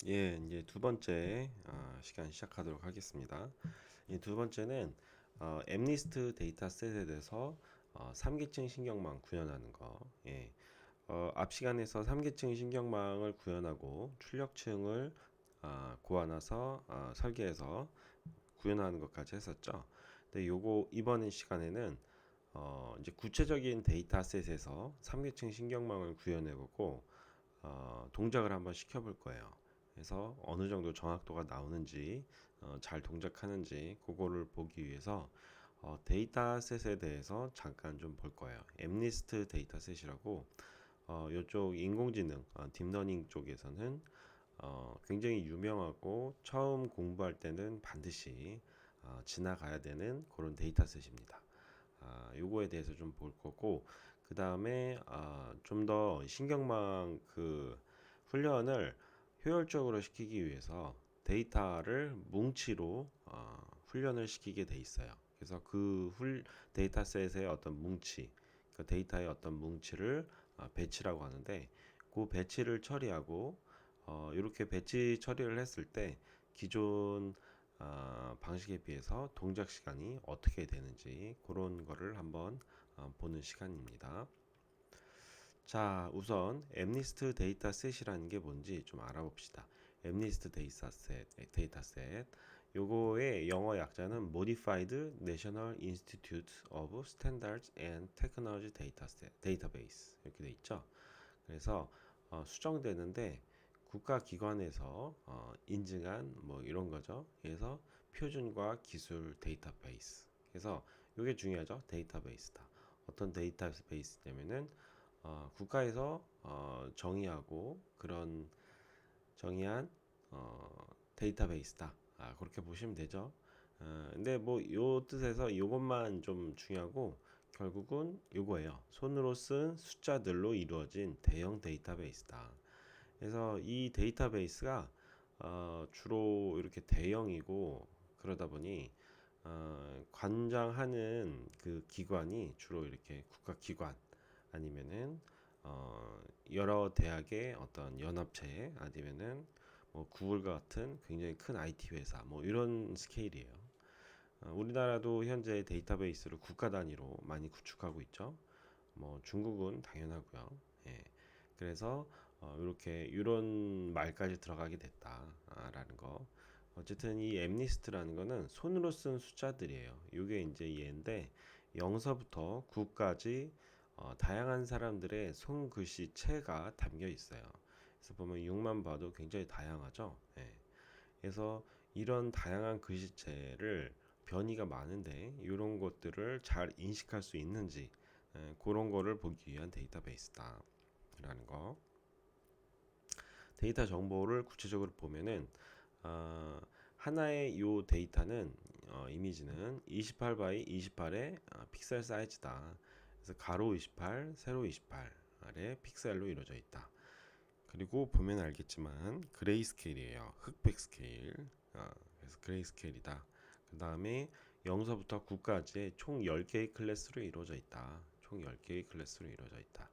예, 이제 두 번째 시간 시작하도록 하겠습니다. 이 두 번째는 엠니스트 데이터셋에 대해서 3계층 신경망 구현하는 거. 예. 앞 시간에서 3계층 신경망을 구현하고 출력층을 고안해서 설계해서 구현하는 것까지 했었죠. 근데 요거 이번 시간에는 이제 구체적인 데이터셋에서 3계층 신경망을 구현해보고 동작을 한번 시켜볼 거예요. 그래서 어느 정도 정확도가 나오는지 잘 동작하는지 그거를 보기 위해서 데이터셋에 대해서 잠깐 좀 볼 거예요. 엠니스트 데이터셋이라고 이쪽 인공지능 딥러닝 쪽에서는 굉장히 유명하고 처음 공부할 때는 반드시 지나가야 되는 그런 데이터셋입니다. 요거에 대해서 좀 볼 거고 그 다음에 좀 더 신경망 그 훈련을 효율적으로 시키기 위해서 데이터를 뭉치로 훈련을 시키게 돼 있어요. 그래서 데이터셋의 어떤 뭉치, 그 데이터의 어떤 뭉치를 배치라고 하는데 그 배치를 처리하고 이렇게 배치 처리를 했을 때 기존 방식에 비해서 동작 시간이 어떻게 되는지 그런 거를 한번 보는 시간입니다. 자, 우선 엠니스트 데이터셋이라는 게 뭔지 좀 알아봅시다. 엠니스트 데이터셋. 요거의 영어 약자는 Modified National Institute of Standards and Technology Database 이렇게 돼 있죠. 그래서 수정되는데 국가기관에서 인증한 뭐 이런 거죠. 그래서 표준과 기술 데이터베이스. 그래서 이게 중요하죠. 데이터베이스다. 어떤 데이터베이스냐면은 국가에서 정의하고 그런 정의한 데이터베이스다. 그렇게 보시면 되죠. 근데 뭐 요 뜻에서 요것만 좀 중요하고 결국은 요거예요. 손으로 쓴 숫자들로 이루어진 대형 데이터베이스다. 그래서 이 데이터베이스가 주로 이렇게 대형이고 그러다 보니 관장하는 그 기관이 주로 이렇게 국가기관 아니면은 여러 대학의 어떤 연합체 아니면은 뭐 구글 같은 굉장히 큰 IT 회사 뭐 이런 스케일이에요. 우리나라도 현재 데이터베이스를 국가 단위로 많이 구축하고 있죠. 뭐 중국은 당연하고요. 예. 그래서 이렇게 이런 말까지 들어가게 됐다라는 거. 어쨌든 이 엠니스트라는 거는 손으로 쓴 숫자들이에요. 이게 이제 얘인데 0서부터 9까지 다양한 사람들의 손글씨체가 담겨 있어요. 그래서 보면 6만 봐도 굉장히 다양하죠. 예. 그래서 이런 다양한 글씨체를 변이가 많은데 이런 것들을 잘 인식할 수 있는지 그런 거를 보기 위한 데이터베이스다 라는 거. 데이터 정보를 구체적으로 보면은 하나의 요 데이터는 이미지는 28 바이 28의 픽셀 사이즈다. 그래서 가로 28, 세로 28의 픽셀로 이루어져 있다. 그리고 보면 알겠지만 그레이스케일이에요. 흑백 스케일. 그래서 그레이스케일이다. 그 다음에 0서부터 9까지의 총 10개의 클래스로 이루어져 있다. 총 10개의 클래스로 이루어져 있다.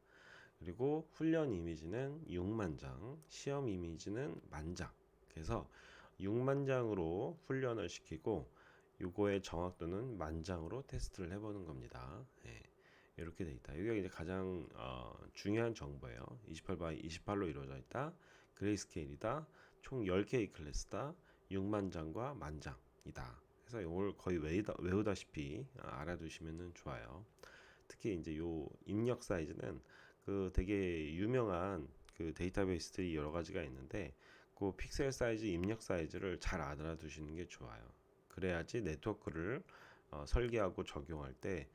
그리고 훈련 이미지는 6만 장, 시험 이미지는 만 장. 그래서 6만 장으로 훈련을 시키고 요거의 정확도는 만 장으로 테스트를 해보는 겁니다. 예. 이렇게 돼 있다. 이게 이제 가장 중요한 정보예요. 28 바이 28로 이루어져 있다. 그레이스케일이다. 총 10개의 클래스다. 6만 장과 만 장이다. 그래서 이걸 거의 외우다시피 알아두시면 좋아요. 특히 이제 요 입력 사이즈는 그 되게 유명한 그 데이터베이스들이 여러 가지가 있는데 그 픽셀 사이즈, 입력 사이즈를 잘 알아두시는 게 좋아요. 그래야지 네트워크를 설계하고 적용할 때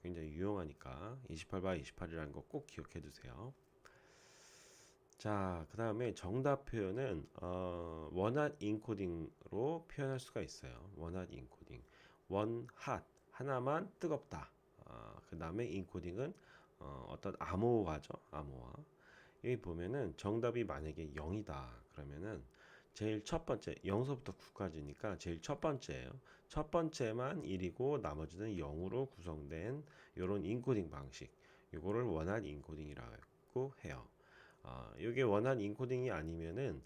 굉장히 유용하니까 28 바이 28이라는 거 꼭 기억해 두세요. 자, 그 다음에 정답 표현은 원핫 인코딩으로 표현할 수가 있어요. 원핫 인코딩. 원핫 하나만 뜨겁다. 그 다음에 인코딩은 어떤 암호화죠. 암호화. 여기 보면은 정답이 만약에 0이다. 그러면은 제일 첫 번째 0서부터 9까지니까 제일 첫 번째예요. 첫 번째만 1이고 나머지는 0으로 구성된 이런 인코딩 방식. 이거를 원한 인코딩이라고 해요. 이게 원한 인코딩이 아니면은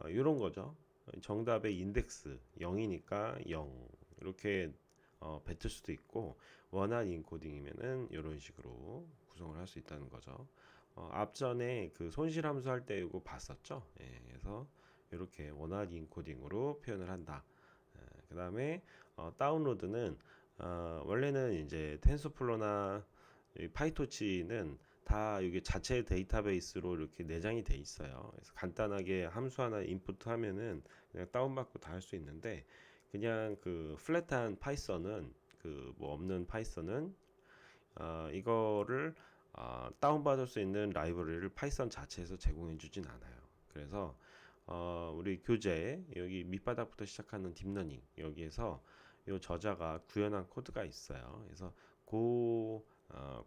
이런 거죠. 정답의 인덱스 0이니까 0 이렇게 뱉을 수도 있고, 원한 인코딩이면은 이런 식으로 구성을 할 수 있다는 거죠. 앞전에 그 손실함수 할 때 이거 봤었죠. 예, 그래서 이렇게 원한 인코딩으로 표현을 한다. 그 다음에 다운로드는 원래는 이제 텐서플로나 파이토치는 다 이게 자체 데이터베이스로 이렇게 내장이 돼 있어요. 그래서 간단하게 함수 하나 인풋하면은 그냥 다운받고 다 할 수 있는데, 그냥 그 플랫한 파이썬은 그 뭐 없는 파이썬은 이거를 다운받을 수 있는 라이브러리를 파이썬 자체에서 제공해 주진 않아요. 그래서 우리 교재 여기 밑바닥부터 시작하는 딥러닝 여기에서 이 저자가 구현한 코드가 있어요. 그래서 그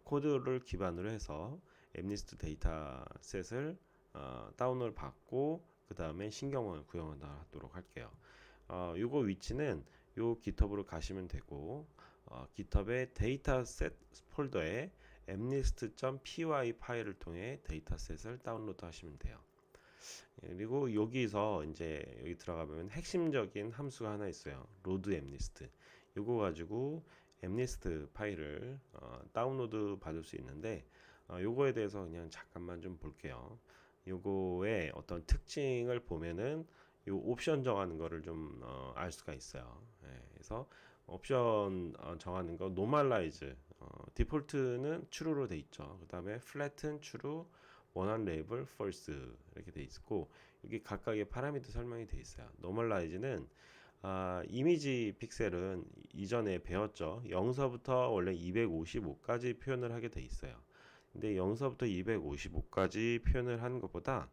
코드를 기반으로 해서 엠니스트 데이터셋을 다운을 받고 그 다음에 신경을 구현하도록 할게요. 요거 위치는 요 깃허브로 가시면 되고, 깃허브의 데이터셋 폴더에 mnist.py 파일을 통해 데이터셋을 다운로드 하시면 돼요. 그리고 여기서 이제 여기 들어가면 핵심적인 함수가 하나 있어요. load mnist. 이거 가지고 mnist 파일을 다운로드 받을 수 있는데, 요거에 대해서 그냥 잠깐만 좀 볼게요. 요거의 어떤 특징을 보면은 요 옵션 정하는 거를 좀 알 수가 있어요. 예, 그래서 옵션 정하는 거 normalize, 디폴트는 true로 돼 있죠. 그 다음에 flatten true, 원한 레이블 false 이렇게 돼 있고, 여기 각각의 파라미터 설명이 돼 있어요. normalize는 이미지 픽셀은 이전에 배웠죠. 0서부터 원래 255까지 표현을 하게 돼 있어요. 근데 0서부터 255까지 표현을 하는 것보다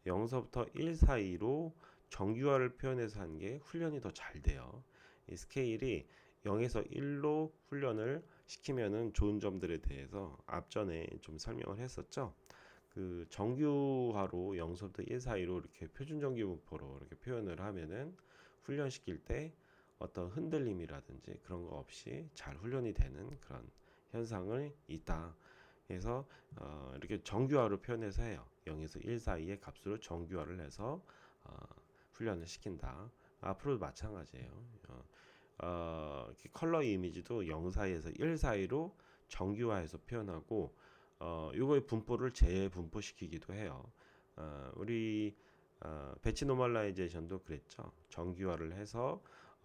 0서부터 1 사이로 정규화를 표현해서 하는 게 훈련이 더 잘 돼요. 이 스케일이 0에서 1로 훈련을 시키면은 좋은 점들에 대해서 앞전에 좀 설명을 했었죠. 그 정규화로 0서부터 1 사이로 이렇게 표준 정규 분포로 이렇게 표현을 하면은 훈련시킬 때 어떤 흔들림이라든지 그런 거 없이 잘 훈련이 되는 그런 현상을 있다. 그래서 이렇게 정규화로 표현해서 해요. 0에서 1 사이의 값으로 정규화를 해서 훈련을 시킨다. 앞으로도 마찬가지예요. 컬러 이미지도 0 사이에서 1 사이로 정규화해서 표현하고, 요거의 분포를 재분포시키기도 해요. 우리 배치 노멀라이제이션도 그랬죠. 정규화를 해서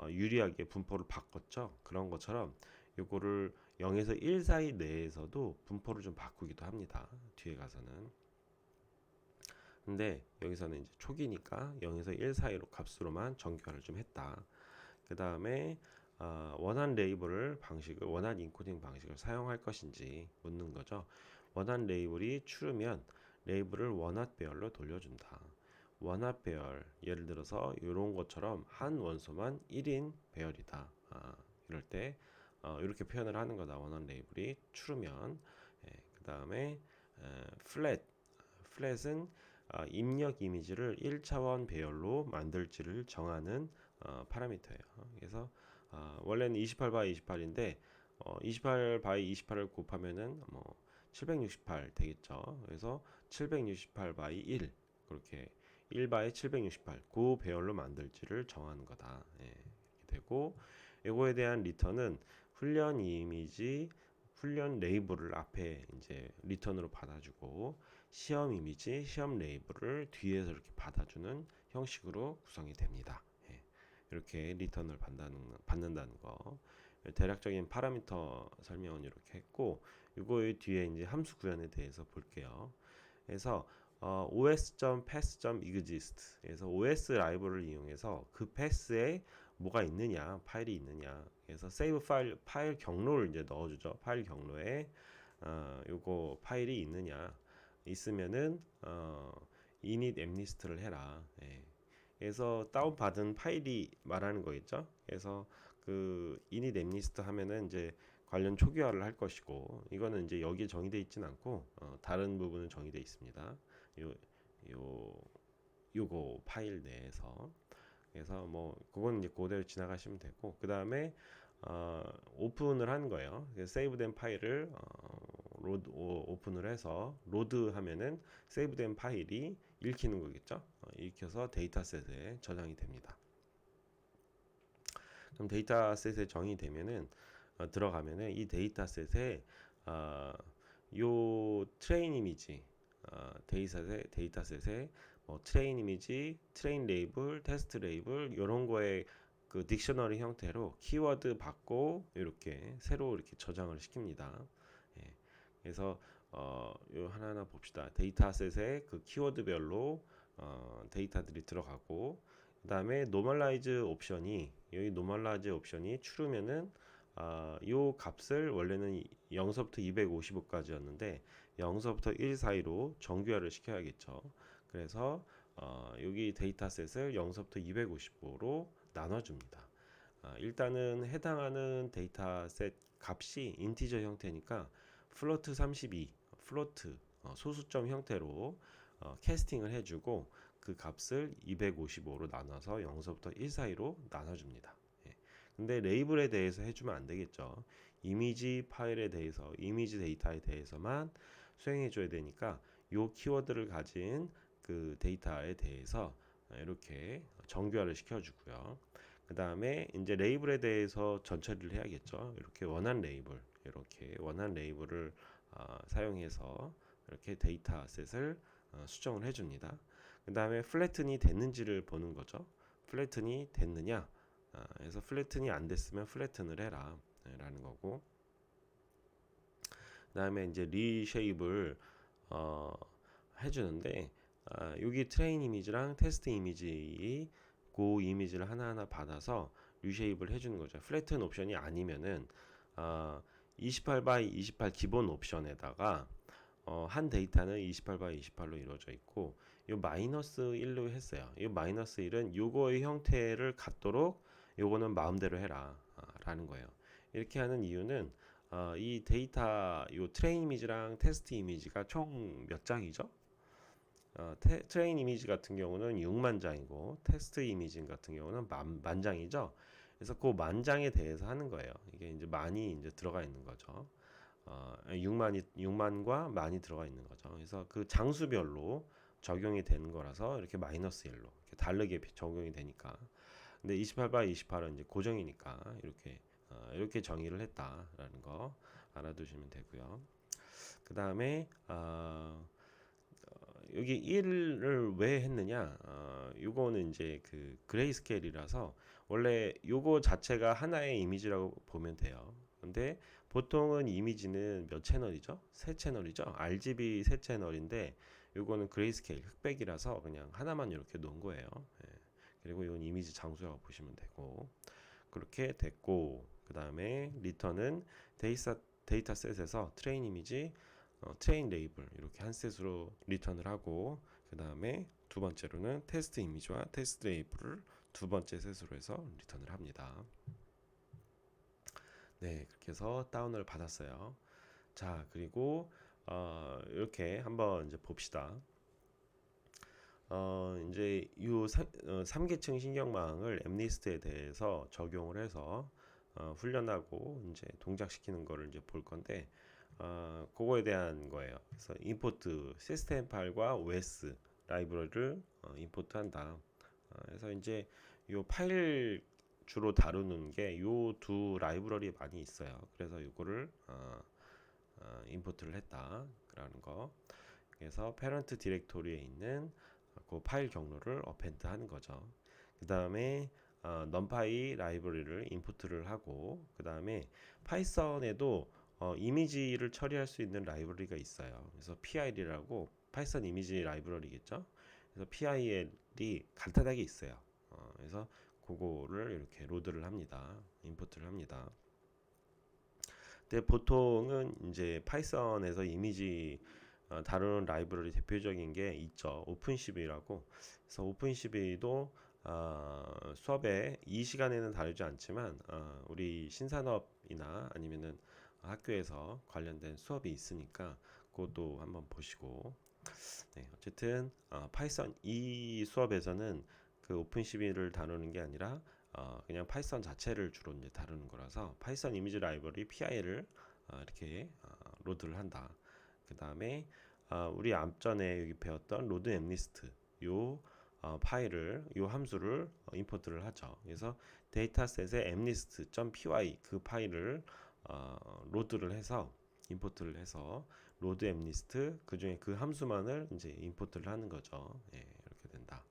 유리하게 분포를 바꿨죠. 그런 것처럼 요거를 0에서 1 사이 내에서도 분포를 좀 바꾸기도 합니다. 뒤에 가서는. 근데 여기서는 이제 초기니까 0에서 1 사이로 값으로만 정규화를 좀 했다. 그 다음에 원한 레이블을 방식을 원한 인코딩 방식을 사용할 것인지 묻는 거죠. 원한 레이블이 true면 레이블을 원핫 배열로 돌려준다. 원핫 배열, 예를 들어서 이런 것처럼 한 원소만 1인 배열이다. 이럴 때 이렇게 표현을 하는 거다. 원한 레이블이 true면. 그 다음에 flat은 입력 이미지를 1차원 배열로 만들지를 정하는 파라미터예요. 그래서 원래는 28 바이 28인데 28 바이 28을 곱하면은 뭐 768 되겠죠. 그래서 768 바이 1 그렇게 1 바이 768 그 배열로 만들지를 정하는 거다. 예, 이렇게 되고, 이거에 대한 리턴은 훈련 이미지, 훈련 레이블을 앞에 이제 리턴으로 받아주고, 시험 이미지, 시험 레이블을 뒤에서 이렇게 받아주는 형식으로 구성이 됩니다. 예, 이렇게 리턴을 받는다는 거. 대략적인 파라미터 설명은 이렇게 했고, 이거의 뒤에 이제 함수 구현에 대해서 볼게요. 그래서 os.path.exist 그래서 os 라이브러리를 이용해서 그 패스에 뭐가 있느냐, 파일이 있느냐. 그래서 save 파일 경로를 이제 넣어주죠. 파일 경로에 요거 파일이 있느냐, 있으면은 init mnist를 해라. 예. 그래서 다운 받은 파일이 말하는 거겠죠. 그래서 그 init mnist 하면은 이제 관련 초기화를 할 것이고, 이거는 이제 여기에 정의되어 있진 않고 다른 부분은 정의되어 있습니다. 요거 파일 내에서. 그래서 뭐 그건 이제 그대로 지나가시면 되고, 그 다음에 오픈을 한 거예요. 세이브된 파일을 오픈을 해서 로드 하면은 세이브된 파일이 읽히는 거겠죠. 익혀서 데이터셋에 저장이 됩니다. 그럼 데이터셋에 정의 되면은 들어가면은 이 데이터셋에 요 트레인 이미지 데이터셋에 뭐 트레인 이미지, 트레인 레이블, 테스트 레이블 이런 거에 그 딕셔너리 형태로 키워드 받고 이렇게 새로 이렇게 저장을 시킵니다. 예. 그래서 요 하나하나 봅시다. 데이터셋에 그 키워드별로 데이터들이 들어가고 그다음에 노멀라이즈 옵션이 여기 노멀라이즈 옵션이 추르면은 요 값을 원래는 0서부터 255까지였는데 0서부터 1 사이로 정규화를 시켜야겠죠. 그래서 여기 데이터셋을 0서부터 255로 나눠줍니다. 일단은 해당하는 데이터셋 값이 인티저 형태니까 플로트 32, 플로트 소수점 형태로 캐스팅을 해주고 그 값을 255로 나눠서 0서부터 1 사이로 나눠줍니다. 예. 근데 레이블에 대해서 해주면 안 되겠죠. 이미지 파일에 대해서, 이미지 데이터에 대해서만 수행해줘야 되니까 요 키워드를 가진 그 데이터에 대해서 이렇게 정규화를 시켜주고요. 그 다음에 이제 레이블에 대해서 전처리를 해야겠죠. 이렇게 원한 레이블, 이렇게 원한 레이블을 사용해서 이렇게 데이터셋을 수정을 해줍니다. 그 다음에 플래튼이 됐는지를 보는 거죠. 플래튼이 됐느냐? 그래서 플래튼이 안 됐으면 플래튼을 해라 라는 거고. 그 다음에 이제 리쉐입을 해주는데 여기 트레인 이미지랑 테스트 이미지 그 이미지를 하나하나 받아서 리쉐입을 해주는 거죠. 플래튼 옵션이 아니면은 28 x 28 기본 옵션에다가 한 데이터는 28 x 28로 이루어져 있고 요 마이너스 1로 했어요. 이 마이너스 1은 요거의 형태를 갖도록 요거는 마음대로 해라 라는 거예요. 이렇게 하는 이유는 이 데이터 요 트레인 이미지랑 테스트 이미지가 총 몇 장이죠? 트레인 이미지 같은 경우는 6만 장이고 테스트 이미지 같은 경우는 만 장이죠. 그래서 그 만 장에 대해서 하는 거예요. 이게 이제 만이 이제 들어가 있는 거죠. 6만과 만이 들어가 있는 거죠. 그래서 그 장수별로 적용이 되는 거라서 이렇게 마이너스 1로 이렇게 다르게 적용이 되니까. 근데 28 x 28은 이제 고정이니까 이렇게 정의를 했다라는 거 알아두시면 되고요. 그 다음에 여기 1을 왜 했느냐? 요거는 이제 그 그레이스케일이라서 원래 요거 자체가 하나의 이미지라고 보면 돼요. 근데 보통은 이미지는 몇 채널이죠? 세 채널이죠? RGB 세 채널인데 요거는 그레이스케일 흑백이라서 그냥 하나만 이렇게 놓은 거예요. 예. 그리고 이건 이미지 장수라고 보시면 되고 그렇게 됐고 그 다음에 리턴은 데이터셋에서 트레인 이미지 트레인 레이블 이렇게 한 셋으로 리턴을 하고 그 다음에 두 번째로는 테스트 이미지와 테스트 레이블을 두 번째 셋으로 해서 리턴을 합니다. 네, 그렇게 해서 다운을 받았어요. 자, 그리고 이렇게 한번 이제 봅시다. 이제 이 3계층 신경망을 엠리스트에 대해서 적용을 해서 훈련하고 이제 동작시키는 거를 이제 볼 건데 그거에 대한 거예요. 그래서 임포트 시스템 파일과 OS 라이브러리를 임포트한다. 그래서 이제 요 파일 주로 다루는 게 요 두 라이브러리 많이 있어요. 그래서 이거를 임포트를 했다라는 거. 그래서 페런트 디렉토리에 있는 그 파일 경로를 어펜트 하는 거죠. 그 다음에 넘파이 라이브러리를 임포트를 하고 그 다음에 파이썬에도 이미지를 처리할 수 있는 라이브러리가 있어요. 그래서 PIL이라고 파이썬 이미지 라이브러리겠죠. 그래서 PIL이 간단하게 있어요. 그래서 그거를 이렇게 로드를 합니다. 임포트를 합니다. 근데 보통은 이제 파이썬에서 이미지 다루는 라이브러리 대표적인 게 있죠. 오픈CV라고. 그래서 오픈CV도 수업에 이 시간에는 다루지 않지만 우리 신산업이나 아니면은 학교에서 관련된 수업이 있으니까 그것도 한번 보시고 네, 어쨌든 파이썬 이 수업에서는 그 오픈CV를 다루는 게 아니라 그냥 파이썬 자체를 주로 이제 다루는 거라서 파이썬 이미지 라이브러리 PI를 이렇게 로드를 한다. 그 다음에 우리 앞전에 여기 배웠던 로드 엠리스트 요 파일을 이 함수를 임포트를 하죠. 그래서 데이터셋의 mlist.py 그 파일을 로드를 해서 임포트를 해서 로드 mlist 그 중에 그 함수만을 이제 임포트를 하는 거죠. 예, 이렇게 된다.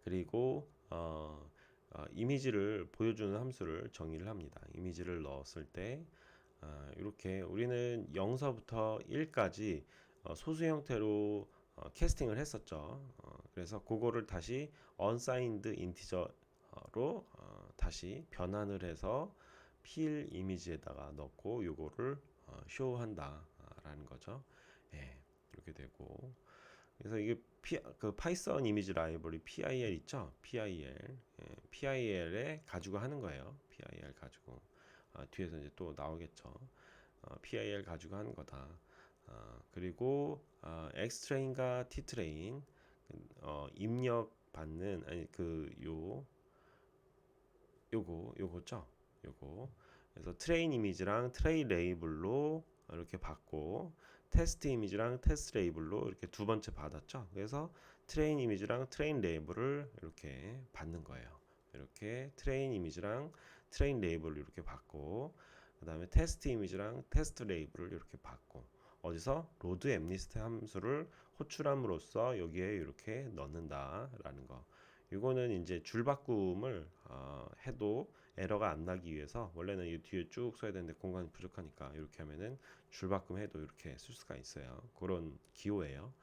그리고 이미지를 보여주는 함수를 정의를 합니다. 이미지를 넣었을 때 이렇게 우리는 0서부터 1까지 소수 형태로 캐스팅을 했었죠. 그래서 그거를 다시 unsigned integer로 다시 변환을 해서 필 이미지에다가 넣고 요거를 쇼한다라는 거죠. 예, 이렇게 되고 그래서 이게 그 파이썬 이미지 라이브러리 PIL 있죠? PIL, PIL에 가지고 하는 거예요. PIL 가지고 뒤에서 이제 또 나오겠죠. PIL 가지고 하는 거다. 그리고 X트레인과 T트레인 입력 받는 아니 요거죠. 요거. 그래서 트레인 이미지랑 트레인 레이블로 이렇게 받고 테스트 이미지랑 테스트 레이블로 이렇게 두 번째 받았죠. 그래서 트레인 이미지랑 트레인 레이블을 이렇게 받는 거예요. 이렇게 트레인 이미지랑 트레인 레이블을 이렇게 받고 그다음에 테스트 이미지랑 테스트 레이블을 이렇게 받고 어디서 로드 엠리스트 함수를 호출함으로써 여기에 이렇게 넣는다라는 거. 이거는 이제 줄바꿈을 해도 에러가 안 나기 위해서 원래는 이 뒤에 쭉 써야 되는데 공간이 부족하니까 이렇게 하면은 줄바꿈 해도 이렇게 쓸 수가 있어요. 그런 기호예요.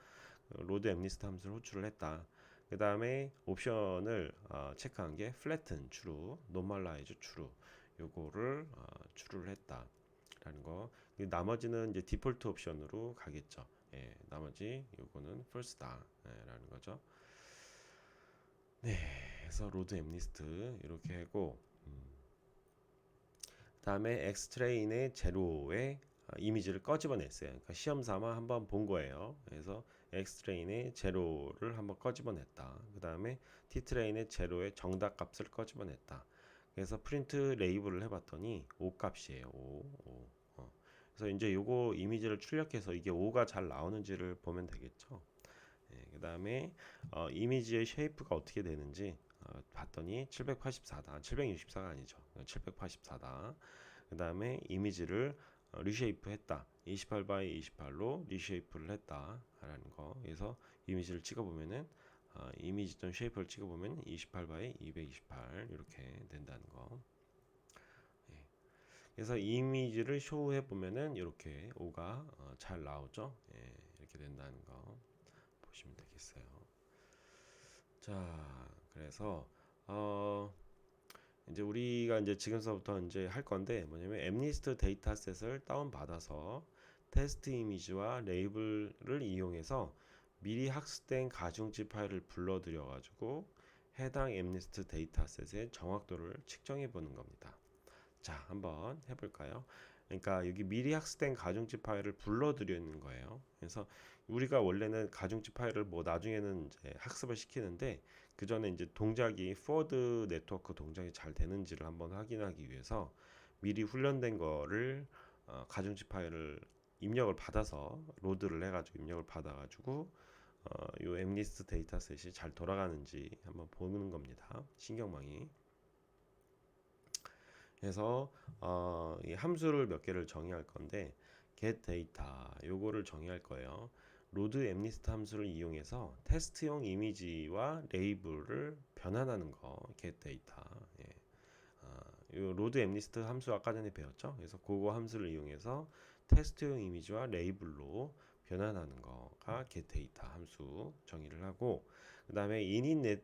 로드 엠리스트 함수를 호출을 했다. 그 다음에 옵션을 체크한 게 flatten true, normalize true 요거를 true를 했다라는 거. 나머지는 이제 디폴트 옵션으로 가겠죠. 예, 나머지 요거는 false다라는 거죠. 네, 그래서 로드 엠리스트 이렇게 하고 다음에 엑스트레인의 제로의 이미지를 꺼집어냈어요. 그러니까 시험 삼아 한번 본 거예요. 그래서 엑스트레인의 제로를 한번 꺼집어냈다. 그 다음에 T트레인의 제로의 정답 값을 꺼집어냈다. 그래서 프린트 레이블을 해봤더니 5 값이에요. 5. 그래서 이제 요거 이미지를 출력해서 이게 5가 잘 나오는지를 보면 되겠죠. 네, 그 다음에 이미지의 쉐이프가 어떻게 되는지 봤더니 784다. 764가 아니죠. 784다. 그 다음에 이미지를 리쉐이프 했다. 28 x 28로 리쉐이프를 했다. 라는 거. 그래서 이미지를 찍어보면은 이미지 전 쉐이프를 찍어보면 28 x 228 이렇게 된다는 거. 예. 그래서 이 이미지를 쇼해 보면은 이렇게 5가 잘 나오죠. 예, 이렇게 된다는 거 보시면 되겠어요. 자, 그래서 이제 우리가 이제 지금서부터 이제 할 건데 뭐냐면 엠리스트 데이터셋을 다운 받아서 테스트 이미지와 레이블을 이용해서 미리 학습된 가중치 파일을 불러들여 가지고 해당 엠리스트 데이터셋의 정확도를 측정해 보는 겁니다. 자, 한번 해볼까요? 그러니까 여기 미리 학습된 가중치 파일을 불러들이는 거예요. 그래서 우리가 원래는 가중치 파일을 뭐 나중에는 이제 학습을 시키는데 그 전에 이제 동작이 포워드 네트워크 동작이 잘 되는지를 한번 확인하기 위해서 미리 훈련된 거를 가중치 파일을 입력을 받아서 로드를 해가지고 입력을 받아가지고 요 엠리스트 데이터셋이 잘 돌아가는지 한번 보는 겁니다. 신경망이. 그래서 이 함수를 몇 개를 정의할 건데 get data 요거를 정의할 거예요. 로드 엠리스트 함수를 이용해서 테스트용 이미지와 레이블을 변환하는 거 get data. 예. 요 로드 엠리스트 함수 아까 전에 배웠죠. 그래서 그거 함수를 이용해서 테스트용 이미지와 레이블로 변환하는 거가 get data 함수 정의를 하고 그 다음에 init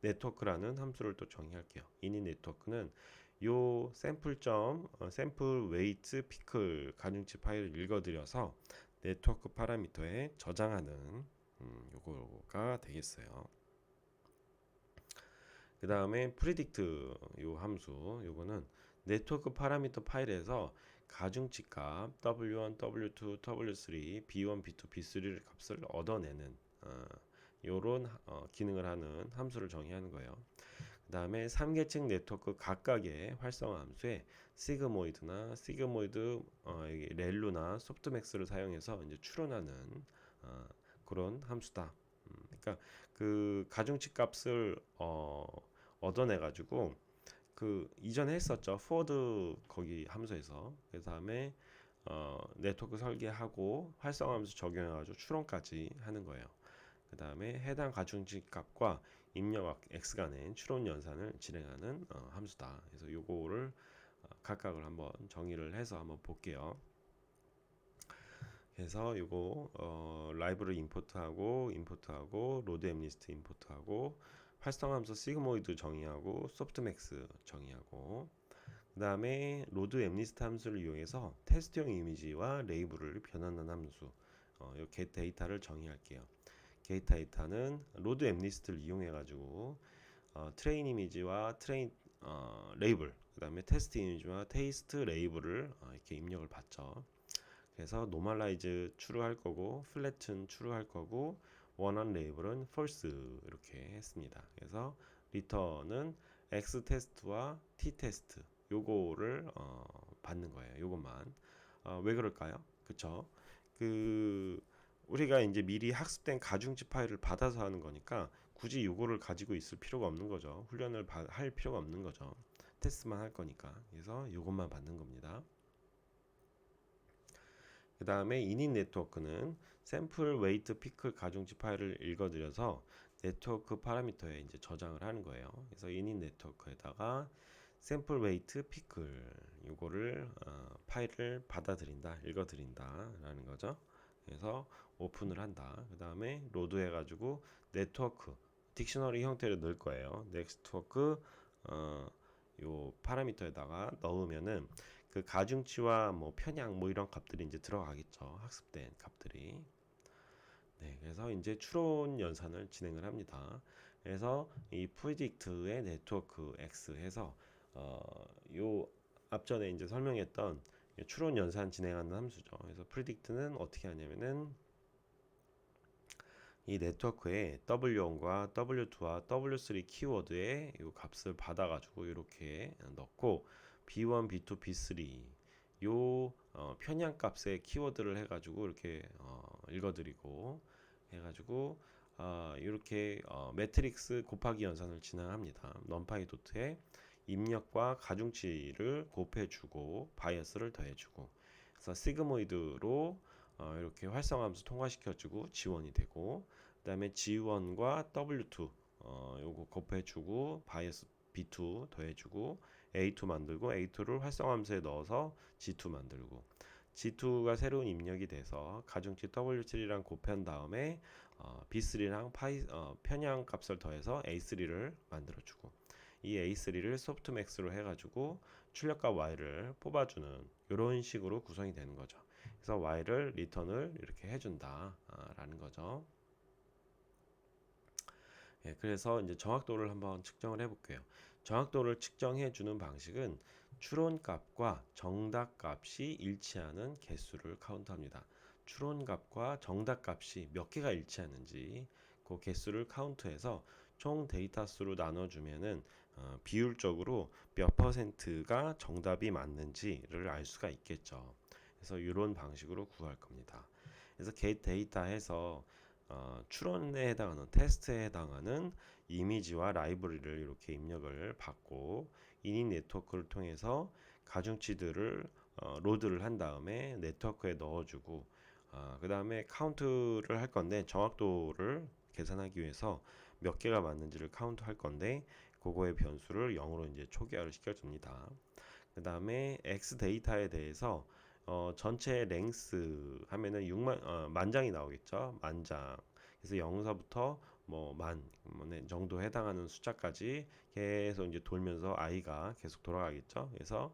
네트워크라는 함수를 또 정의할게요. init 네트워크는 요 샘플 웨이트 피클 가중치 파일을 읽어드려서 네트워크 파라미터에 저장하는 요거가 되겠어요. 그 다음에 predict 요 함수 요거는 네트워크 파라미터 파일에서 가중치 값 W1, W2, W3, B1, B2, B3를 값을 얻어내는 요런 기능을 하는 함수를 정의하는 거예요. 그 다음에 3계층 네트워크 각각의 활성화 함수에 시그모이드나 시그모이드 렐루나 소프트맥스를 사용해서 이제 추론하는 그런 함수다. 그러니까 그러니까 그 가중치 값을 얻어내 가지고 그 이전에 했었죠. 포워드 거기 함수에서. 그 다음에 네트워크 설계하고 활성화 함수 적용해가지고 추론까지 하는 거예요. 그 다음에 해당 가중치 값과 입력 x가 낸 추론 연산을 진행하는 함수다. 그래서 요거를 각각을 한번 정의를 해서 한번 볼게요. 그래서 요거 라이브를 임포트하고 로드 앱리스트 임포트하고 활성화 함수 시그모이드 정의하고 소프트맥스 정의하고 그 다음에 로드 앱리스트 함수를 이용해서 테스트용 이미지와 레이블을 변환한 함수 요 get 데이터를 정의할게요. get 데이터는 로드 앱리스트를 이용해 가지고 트레인 이미지와 트레인 레이블 그 다음에 테스트 이미지와 테스트 레이블을 이렇게 입력을 받죠. 그래서 노멀라이즈 추루할 거고 플래튼 추루할 거고 원하는 레이블은 false 이렇게 했습니다. 그래서 리턴은 x 테스트와 t 테스트 요거를 받는 거예요. 요것만 왜 그럴까요? 그쵸? 그 우리가 이제 미리 학습된 가중치 파일을 받아서 하는 거니까 굳이 요거를 가지고 있을 필요가 없는 거죠. 훈련을 할 필요가 없는 거죠. 테스트만 할 거니까. 그래서 요것만 받는 겁니다. 그 다음에 init 네트워크는 샘플 웨이트 피클 가중치 파일을 읽어들여서 네트워크 파라미터에 이제 저장을 하는 거예요. 그래서 init 네트워크에다가 샘플 웨이트 피클 요거를 파일을 받아들인다, 읽어드린다 라는 거죠. 그래서 오픈을 한다. 그 다음에 로드 해가지고 네트워크 딕셔너리 형태로 넣을 거예요. 네트워크 요 파라미터에다가 넣으면은 그 가중치와 뭐 편향 뭐 이런 값들이 이제 들어가겠죠. 학습된 값들이. 네, 그래서 이제 추론 연산을 진행을 합니다. 그래서 이 predict의 네트워크 x 해서 요 앞전에 이제 설명했던 추론 연산 진행하는 함수죠. 그래서 predict는 어떻게 하냐면은 이 네트워크에 W1과 W2와 W3 키워드의 이 값을 받아가지고 이렇게 넣고 B1, B2, B3 요 편향 값의 키워드를 해가지고 이렇게 읽어드리고 해가지고 이렇게 매트릭스 곱하기 연산을 진행합니다. numPy 도트에 입력과 가중치를 곱해주고 바이어스를 더해주고 그래서 시그모이드로 이렇게 활성함수 통과시켜주고 지원이 되고 그 다음에 G1과 W2 요거 곱해주고 바이어스 B2 더해주고 A2 만들고 A2를 활성함수에 넣어서 G2 만들고 G2가 새로운 입력이 돼서 가중치 W3랑 곱한 다음에 B3랑 편향 값을 더해서 A3를 만들어주고 이 A3를 소프트맥스로 해가지고 출력값 Y를 뽑아주는 이런 식으로 구성이 되는 거죠. 그래서 Y를 리턴을 이렇게 해준다 라는 거죠. 예, 그래서 이제 정확도를 한번 측정을 해볼게요. 정확도를 측정해 주는 방식은 추론값과 정답값이 일치하는 개수를 카운트합니다. 추론값과 정답값이 몇 개가 일치하는지 그 개수를 카운트해서 총 데이터 수로 나눠주면은 비율적으로 몇 퍼센트가 정답이 맞는지를 알 수가 있겠죠. 그래서 이런 방식으로 구할 겁니다. 그래서 get 데이터에서 추론에 해당하는 테스트에 해당하는 이미지와 라이브러리를 이렇게 입력을 받고 init 네트워크를 통해서 가중치들을 로드를 한 다음에 네트워크에 넣어주고 그 다음에 카운트를 할 건데 정확도를 계산하기 위해서 몇 개가 맞는지를 카운트 할 건데 그거의 변수를 0으로 이제 초기화를 시켜줍니다. 그 다음에 x 데이터에 대해서 전체 랭스 하면은 6만 만장이 나오겠죠. 만장. 그래서 0서부터 뭐만 정도 해당하는 숫자까지 계속 이제 돌면서 i가 계속 돌아가겠죠. 그래서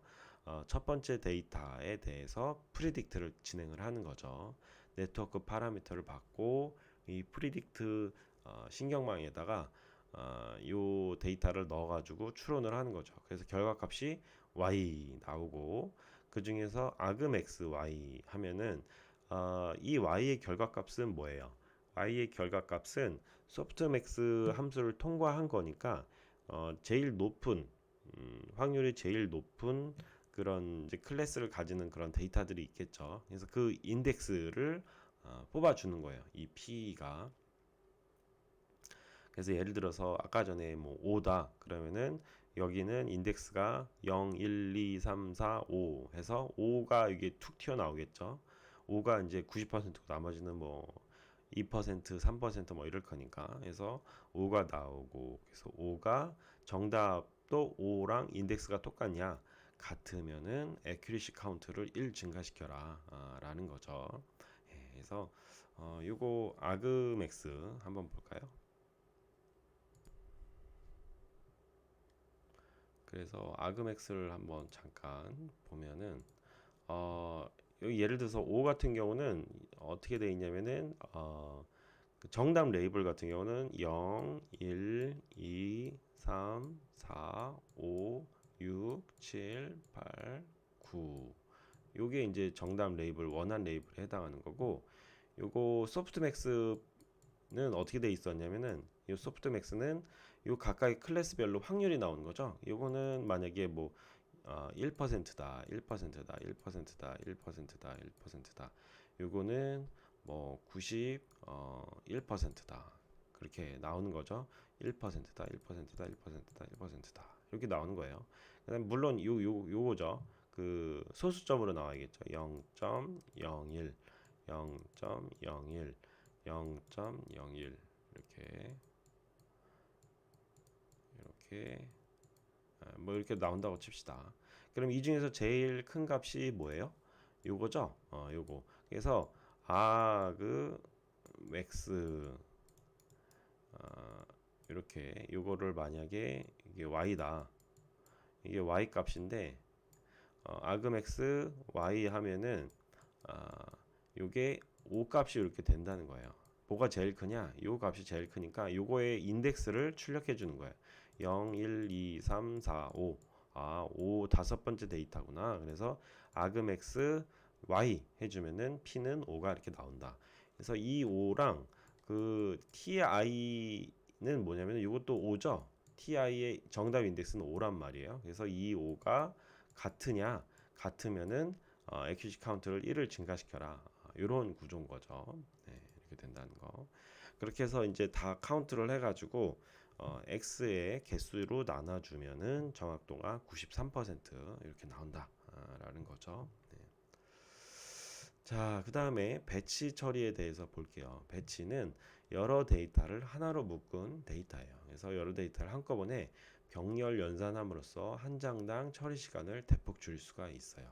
첫 번째 데이터에 대해서 프리딕트를 진행을 하는 거죠. 네트워크 파라미터를 받고 이 프리딕트 신경망에다가 요 데이터를 넣어가지고 추론을 하는 거죠. 그래서 결과값이 y 나오고 그 중에서 argmax y 하면은 이 y의 결과값은 뭐예요? y의 결과값은 softmax 함수를 통과한 거니까 제일 높은 확률이 제일 높은 그런 이제 클래스를 가지는 그런 데이터들이 있겠죠. 그래서 그 인덱스를 뽑아주는 거예요. 이 p가 그래서 예를 들어서 아까 전에 뭐 5다 그러면은 여기는 인덱스가 0, 1, 2, 3, 4, 5 해서 5가 이게 툭 튀어나오겠죠. 5가 이제 90%고 나머지는 뭐 2%, 3%뭐 이럴 거니까. 그래서 5가 나오고 그래서 5가 정답도 5랑 인덱스가 똑같냐? 같으면은 accuracy 카운트를 1 증가시켜라 라는 거죠. 예, 그래서 요거 아그맥스 한번 볼까요? 그래서 아그맥스를 한번 잠깐 보면은 여기 예를 들어서 5 같은 경우는 어떻게 되어 있냐면은 그 정답 레이블 같은 경우는 0, 1, 2, 3, 4, 5, 6, 7, 8, 9. 요게 이제 정답 레이블 원한 레이블에 해당하는 거고 요거 소프트맥스는 어떻게 돼 있었냐면은 이 소프트맥스는 요 각각의 클래스별로 확률이 나오는 거죠. 요거는 만약에 뭐 1%다, 1%다, 1%다, 1%다, 1%다. 요거는 뭐 91%다. 그렇게 나오는 거죠. 1%다, 1%다, 1%다, 1%다. 이렇게 나오는 거예요. 그다음 물론 요거죠. 그 소수점으로 나와야겠죠. 0.01, 0.01, 0.01 이렇게 뭐 이렇게 나온다고 칩시다. 그럼 이 중에서 제일 큰 값이 뭐예요? 요거죠. 요거. 그래서 그 맥스 이렇게 요거를 만약에 이게 y다. 이게 y 값인데 아그맥스 y 하면은 요게 5 값이 이렇게 된다는 거예요. 뭐가 제일 크냐? 요 값이 제일 크니까 요거의 인덱스를 출력해 주는 거예요. 0, 1, 2, 3, 4, 5. 5 다섯 번째 데이터구나. 그래서 아그맥스 y 해주면은 p는 5가 이렇게 나온다. 그래서 이 5랑 그 ti는 뭐냐면 이것도 5죠. ti의 정답 인덱스는 5란 말이에요. 그래서 이 5가 같으냐? 같으면은 accuracy 카운트를 1을 증가시켜라. 이런 구조인 거죠. 네, 이렇게 된다는 거. 그렇게 해서 이제 다 카운트를 해가지고 x의 개수로 나눠주면은 정확도가 93% 이렇게 나온다라는 거죠. 네. 자, 그 다음에 배치 처리에 대해서 볼게요. 배치는 여러 데이터를 하나로 묶은 데이터예요. 그래서 여러 데이터를 한꺼번에 병렬 연산함으로써 한 장당 처리 시간을 대폭 줄일 수가 있어요.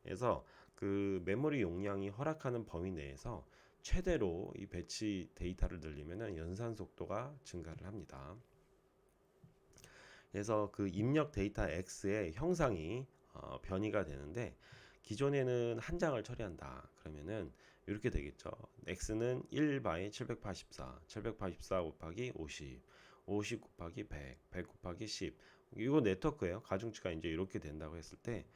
그래서 그 메모리 용량이 허락하는 범위 내에서 최대로 이 배치 데이터를 늘리면 연산 속도가 증가를 합니다. 그래서 그 입력 데이터 X의 형상이 변이가 되는데 기존에는 한 장을 처리한다. 그러면은 이렇게 되겠죠. X는 1바에 784, 784 곱하기 50, 50 곱하기 100, 100 곱하기 10. 이거 네트워크예요. 가중치가 이제 이렇게 된다고 했을 때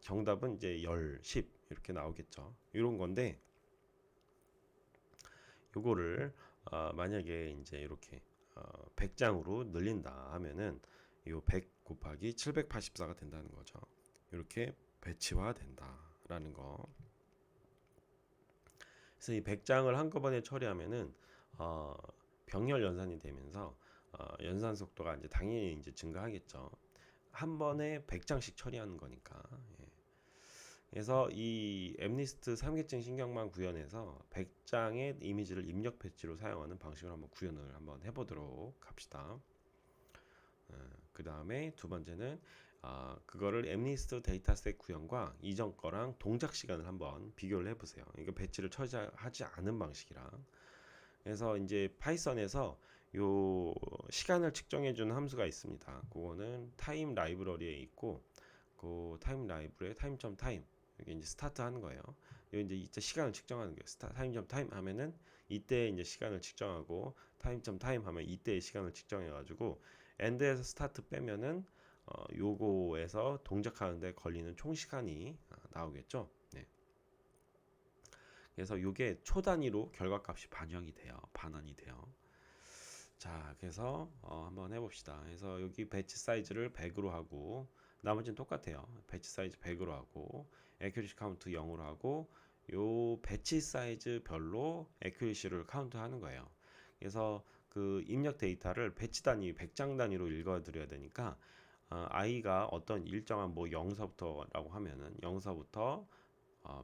정답은 이제 10, 10 이렇게 나오겠죠. 이런 건데 요거를 만약에 이제 이렇게 100장으로 늘린다 하면은 요 100 곱하기 784가 된다는 거죠. 이렇게 배치화 된다라는 거. 그래서 이 100장을 한꺼번에 처리하면은 병렬 연산이 되면서 연산 속도가 이제 당연히 이제 증가하겠죠. 한 번에 100장씩 처리하는 거니까. 예. 그래서 이 엠니스트 3계층 신경망 구현에서 100장의 이미지를 입력 배치로 사용하는 방식을 한번 구현을 한번 해보도록 합시다. 그 다음에 두 번째는 그거를 엠니스트 데이터셋 구현과 이전 거랑 동작 시간을 한번 비교를 해보세요. 이거 배치를 처리하지 않은 방식이랑. 그래서 이제 파이썬에서 요 시간을 측정해주는 함수가 있습니다. 그거는 타임 라이브러리에 있고, 그 타임 라이브러리에 타임.타임 이게 이제 스타트 하는 거예요. 여기 이제 이때 시간을 측정하는 거예요. 타임.타임 하면은 이때 이제 시간을 측정하고 타임.타임 하면 이때의 시간을 측정해가지고 엔드에서 스타트 빼면은 요거에서 동작하는데 걸리는 총 시간이 나오겠죠. 네. 그래서 요게 초 단위로 결과값이 반영이 돼요. 반환이 돼요. 자, 그래서 한번 해봅시다. 그래서 여기 배치 사이즈를 100으로 하고 나머지는 똑같아요. 배치 사이즈 100으로 하고 accuracy 카운트 0으로 하고 요 배치 사이즈 별로 accuracy를 카운트하는 거예요. 그래서 그 입력 데이터를 배치 단위, 100장 단위로 읽어드려야 되니까 i가 어떤 일정한 뭐 0서부터라고 하면은 0서부터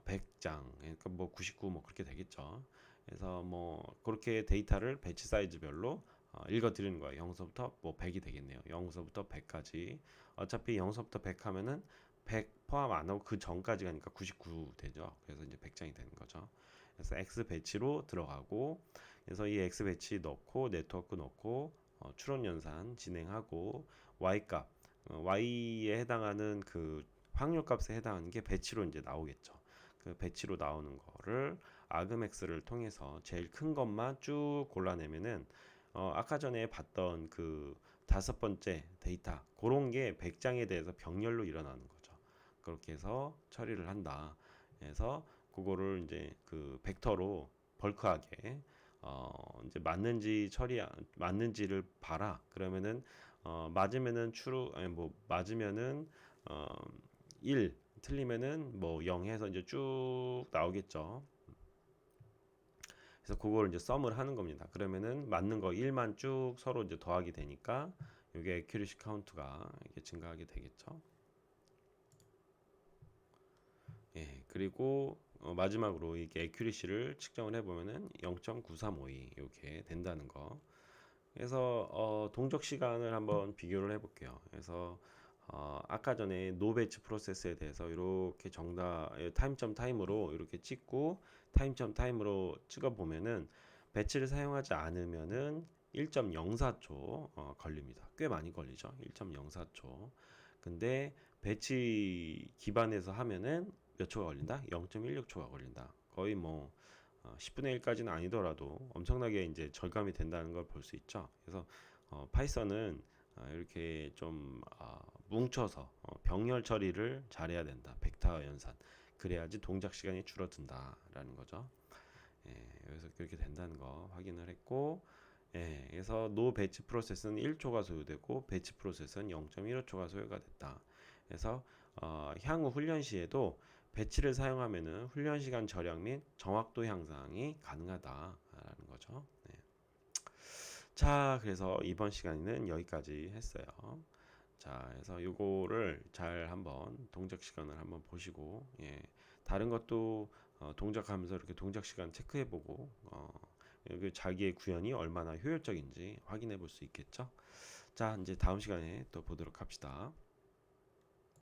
100장, 그러니까 뭐 99 뭐 그렇게 되겠죠. 그래서 뭐 그렇게 데이터를 배치 사이즈별로 읽어드리는 거예요. 0서부터 뭐 100이 되겠네요. 0서부터 100까지. 어차피 0서부터 100 하면은 100 포함 안 하고 그 전까지 가니까 99 되죠. 그래서 이제 100장이 되는 거죠. 그래서 X 배치로 들어가고, 그래서 이 X 배치 넣고 네트워크 넣고 추론 연산 진행하고 Y 값, Y에 해당하는 그 확률 값에 해당하는 게 배치로 이제 나오겠죠. 그 배치로 나오는 거를 아그맥스를 통해서 제일 큰 것만 쭉 골라내면은 아까 전에 봤던 그 다섯 번째 데이터 그런 게 100장에 대해서 병렬로 일어나는 거죠. 그렇게 해서 처리를 한다. 그래서 그거를 이제 그 벡터로 벌크하게 이제 맞는지를 봐라. 그러면은 맞으면은 true, 아니 뭐 맞으면은 어 1, 틀리면은 뭐 0 해서 이제 쭉 나오겠죠. 그래서 그걸 이제 썸을 하는 겁니다. 그러면은 맞는 거 1만 쭉 서로 이제 더하게 되니까 이게 accuracy 카운트가 이게 증가하게 되겠죠. 예, 그리고 마지막으로 이게 accuracy를 측정을 해보면은 0.9352 이렇게 된다는 거. 그래서 동적 시간을 한번 비교를 해볼게요. 그래서 아까 전에 노 배치 프로세스에 대해서 이렇게 타임점 타임으로 이렇게 찍고 타임점 타임으로 찍어 보면은 배치를 사용하지 않으면은 1.04초 걸립니다. 꽤 많이 걸리죠. 1.04초. 근데 배치 기반에서 하면은 몇 초가 걸린다? 0.16초가 걸린다. 거의 뭐 10분의 1까지는 아니더라도 엄청나게 이제 절감이 된다는 걸 볼 수 있죠. 그래서 파이썬은 이렇게 좀 뭉쳐서 병렬 처리를 잘해야 된다. 벡터 연산. 그래야지 동작 시간이 줄어든다라는 거죠. 예, 그래서 그렇게 된다는 거 확인을 했고, 예, 그래서 노 배치 프로세스는 1초가 소요되고 배치 프로세스는 0.15초가 소요가 됐다. 그래서 향후 훈련 시에도 배치를 사용하면은 훈련 시간 절약 및 정확도 향상이 가능하다라는 거죠. 네. 자, 그래서 이번 시간에는 여기까지 했어요. 자, 그래서 요거를 잘 한번 동작 시간을 한번 보시고, 예, 다른 것도 동작하면서 이렇게 동작 시간 체크해보고, 여기 자기의 구현이 얼마나 효율적인지 확인해 볼 수 있겠죠. 자, 이제 다음 시간에 또 보도록 합시다.